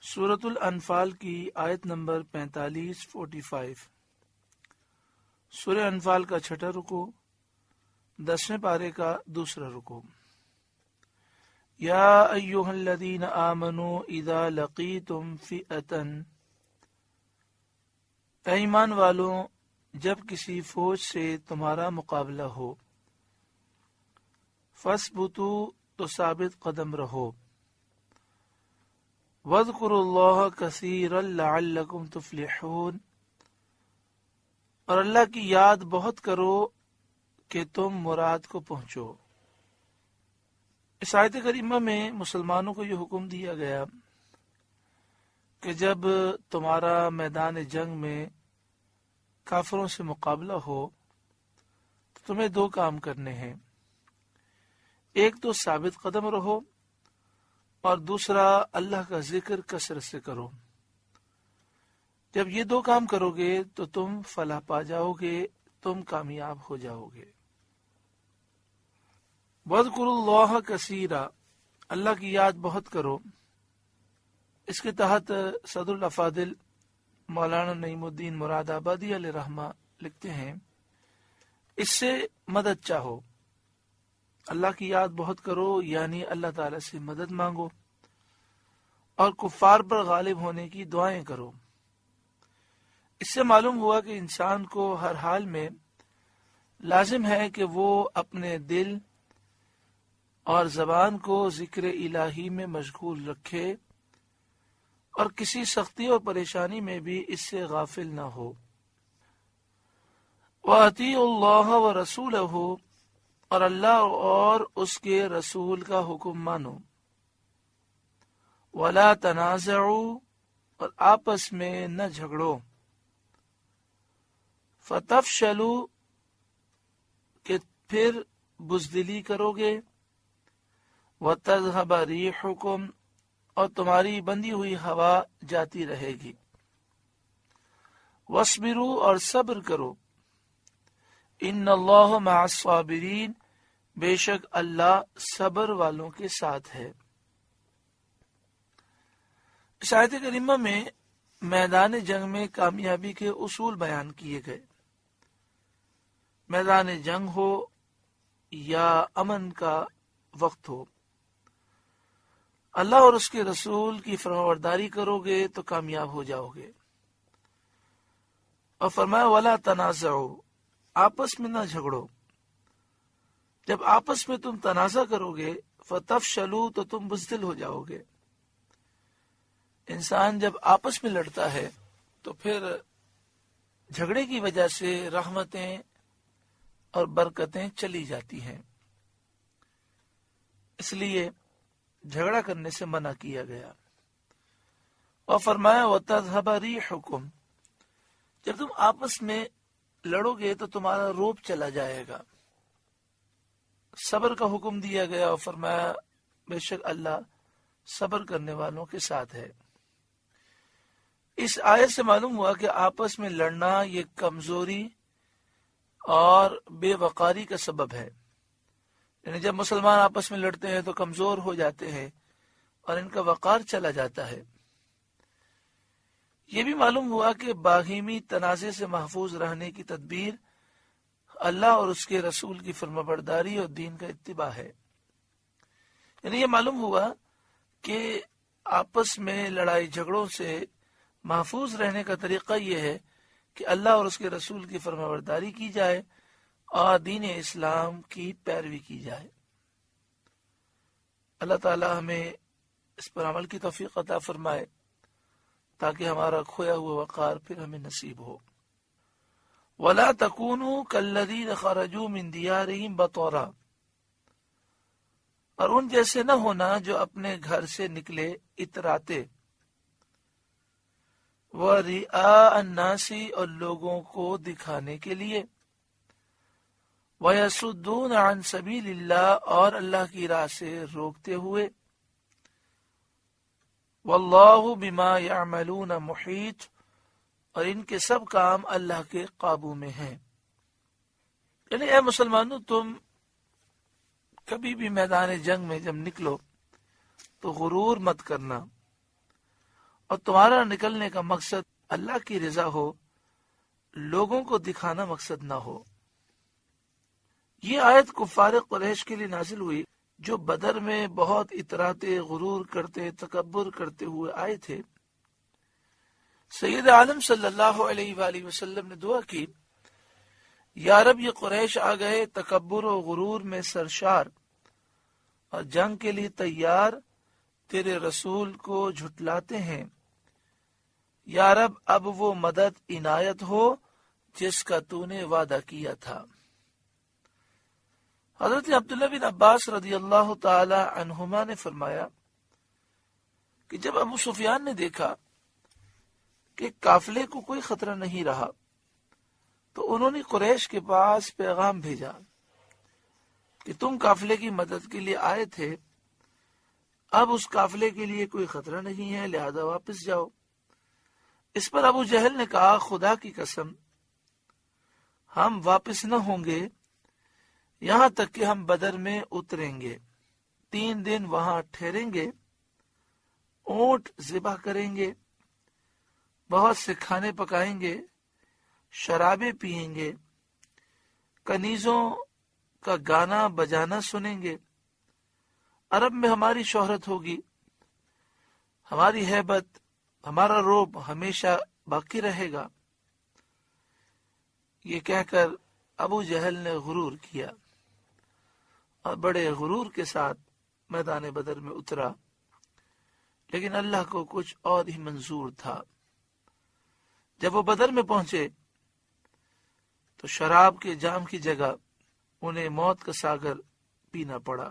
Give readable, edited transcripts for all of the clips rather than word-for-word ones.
سورۃ الانفال کی آیت نمبر 45 سورہ انفال کا چھٹا رکوع، 10ویں پارے کا دوسرا رکوع۔ یا ایھا الذین آمنوا اذا لقیتم فئۃ، اے ایمان والوں جب کسی فوج سے تمہارا مقابلہ ہو، فاثبتوا تو ثابت قدم رہو، وَاذْكُرُوا اللَّهَ كَثِيرًا لَعَلَّكُمْ تُفْلِحُونَ، اور اللہ کی یاد بہت کرو کہ تم مراد کو پہنچو۔ اس آیت کریمہ میں مسلمانوں کو یہ حکم دیا گیا کہ جب تمہارا میدان جنگ میں کافروں سے مقابلہ ہو تو تمہیں دو کام کرنے ہیں، ایک تو ثابت قدم رہو اور دوسرا اللہ کا ذکر کثرت سے کرو۔ جب یہ دو کام کرو گے تو تم فلاح پا جاؤ گے، تم کامیاب ہو جاؤ گے۔ وَاذْكُرُوا اللَّهَ كَثِيرًا، اللہ کی یاد بہت کرو۔ اس کے تحت صدر الافاضل مولانا نعیم الدین مراد آبادی علیہ رحمہ لکھتے ہیں، اس سے مدد چاہو۔ اللہ کی یاد بہت کرو یعنی اللہ تعالی سے مدد مانگو اور کفار پر غالب ہونے کی دعائیں کرو۔ اس سے معلوم ہوا کہ انسان کو ہر حال میں لازم ہے کہ وہ اپنے دل اور زبان کو ذکر الہی میں مشغول رکھے اور کسی سختی اور پریشانی میں بھی اس سے غافل نہ ہو۔ وَأَطِیعُوا اللَّهَ وَرَسُولَهُ، اور اللہ اور اس کے رسول کا حکم مانو۔ وَلَا تَنَازَعُوا، اور آپس میں نہ جھگڑو۔ فَتَفْشَلُوا، کہ پھر بزدلی کرو گے۔ وَتَذْهَبَ رِيحُكُمْ، اور تمہاری بندھی ہوئی ہوا جاتی رہے گی۔ وَاصْبِرُوا، اور صبر کرو۔ إِنَّ اللَّهَ مَعَ الصَّابِرِينَ، بے شک اللہ صبر والوں کے ساتھ ہے۔ اس آیت کریمہ میں میدان جنگ میں کامیابی کے اصول بیان کیے گئے۔ میدان جنگ ہو یا امن کا وقت ہو، اللہ اور اس کے رسول کی فرمانبرداری کرو گے تو کامیاب ہو جاؤ گے۔ اور فرمایا وَلَا تَنَازَعُوا، آپس میں نہ جھگڑو۔ جب آپس میں تم تنازع کرو گے فَتَفْشَلُوا، تو تم بزدل ہو جاؤ گے۔ انسان جب آپس میں لڑتا ہے تو پھر جھگڑے کی وجہ سے رحمتیں اور برکتیں چلی جاتی ہیں، اس لیے جھگڑا کرنے سے منع کیا گیا۔ اور فرمایا وَتَذْهَبَ رِيحُكُمْ، جب تم آپس میں لڑو گے تو تمہارا روب چلا جائے گا۔ صبر کا حکم دیا گیا اور فرمایا بے شک اللہ صبر کرنے والوں کے ساتھ ہے۔ اس آیت سے معلوم ہوا کہ آپس میں لڑنا یہ کمزوری اور بے وقاری کا سبب ہے، یعنی جب مسلمان آپس میں لڑتے ہیں تو کمزور ہو جاتے ہیں اور ان کا وقار چلا جاتا ہے۔ یہ بھی معلوم ہوا کہ باہمی تنازع سے محفوظ رہنے کی تدبیر اللہ اور اس کے رسول کی فرمانبرداری اور دین کا اتباع ہے۔ یعنی یہ معلوم ہوا کہ آپس میں لڑائی جھگڑوں سے محفوظ رہنے کا طریقہ یہ ہے کہ اللہ اور اس کے رسول کی فرمانبرداری کی جائے اور دین اسلام کی پیروی کی جائے۔ اللہ تعالی ہمیں اس پر عمل کی توفیق عطا فرمائے تاکہ ہمارا کھویا ہوا وقار پھر ہمیں نصیب ہو۔ وَلَا تَكُونُوا كَالَّذِينَ خَرَجُوا مِن دِيَارِهِمْ بَطَرًا، اور ان جیسے نہ ہونا جو اپنے گھر سے نکلے اتراتے، وَرِئَاءَ النَّاسِ، اور لوگوں کو دکھانے کے لیے، وَيَصُدُّونَ عَن سَبِيلِ اللَّهِ، اور اللہ کی راہ سے روکتے ہوئے، وَاللَّهُ بِمَا يَعْمَلُونَ مُحِيطٌ، اور ان کے سب کام اللہ کے قابو میں ہیں۔ یعنی اے مسلمانوں، تم کبھی بھی میدان جنگ میں جب نکلو تو غرور مت کرنا اور تمہارا نکلنے کا مقصد اللہ کی رضا ہو، لوگوں کو دکھانا مقصد نہ ہو۔ یہ آیت کفار قریش کے لیے نازل ہوئی جو بدر میں بہت اتراتے، غرور کرتے، تکبر کرتے ہوئے آئے تھے۔ سید عالم صلی اللہ علیہ وآلہ وسلم نے دعا کی، یا رب یہ قریش آ گئے تکبر و غرور میں سرشار اور جنگ کے لیے تیار، تیرے رسول کو جھٹلاتے ہیں۔ یا رب اب وہ مدد عنایت ہو جس کا تو نے وعدہ کیا تھا۔ حضرت عبداللہ بن عباس رضی اللہ تعالی عنہما نے فرمایا کہ جب ابو سفیان نے دیکھا کہ قافلے کو کوئی خطرہ نہیں رہا تو انہوں نے قریش کے پاس پیغام بھیجا کہ تم قافلے کی مدد کے لیے آئے تھے، اب اس قافلے کے لیے کوئی خطرہ نہیں ہے، لہذا واپس جاؤ۔ اس پر ابو جہل نے کہا، خدا کی قسم ہم واپس نہ ہوں گے یہاں تک کہ ہم بدر میں اتریں گے، 3 دن وہاں ٹھہریں گے، اونٹ ذبح کریں گے، بہت سے کھانے پکائیں گے، شرابیں پیئیں گے، کنیزوں کا گانا بجانا سنیں گے، عرب میں ہماری شہرت ہوگی، ہماری ہیبت، ہمارا رعب ہمیشہ باقی رہے گا۔ یہ کہہ کر ابو جہل نے غرور کیا اور بڑے غرور کے ساتھ میدان بدر میں اترا، لیکن اللہ کو کچھ اور ہی منظور تھا۔ جب وہ بدر میں پہنچے تو شراب کے جام کی جگہ انہیں موت کا ساغر پینا پڑا،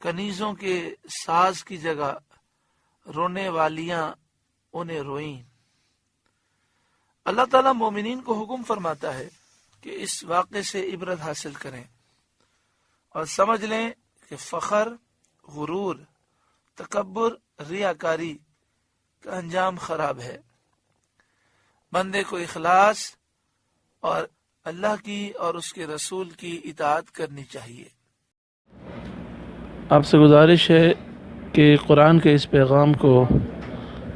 کنیزوں کے ساز کی جگہ رونے والیاں انہیں روئیں۔ اللہ تعالیٰ مومنین کو حکم فرماتا ہے کہ اس واقعے سے عبرت حاصل کریں اور سمجھ لیں کہ فخر، غرور، تکبر، ریاکاری کا انجام خراب ہے۔ بندے کو اخلاص اور اللہ کی اور اس کے رسول کی اطاعت کرنی چاہیے۔ آپ سے گزارش ہے کہ قرآن کے اس پیغام کو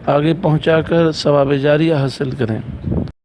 آگے پہنچا کر ثواب جاریہ حاصل کریں۔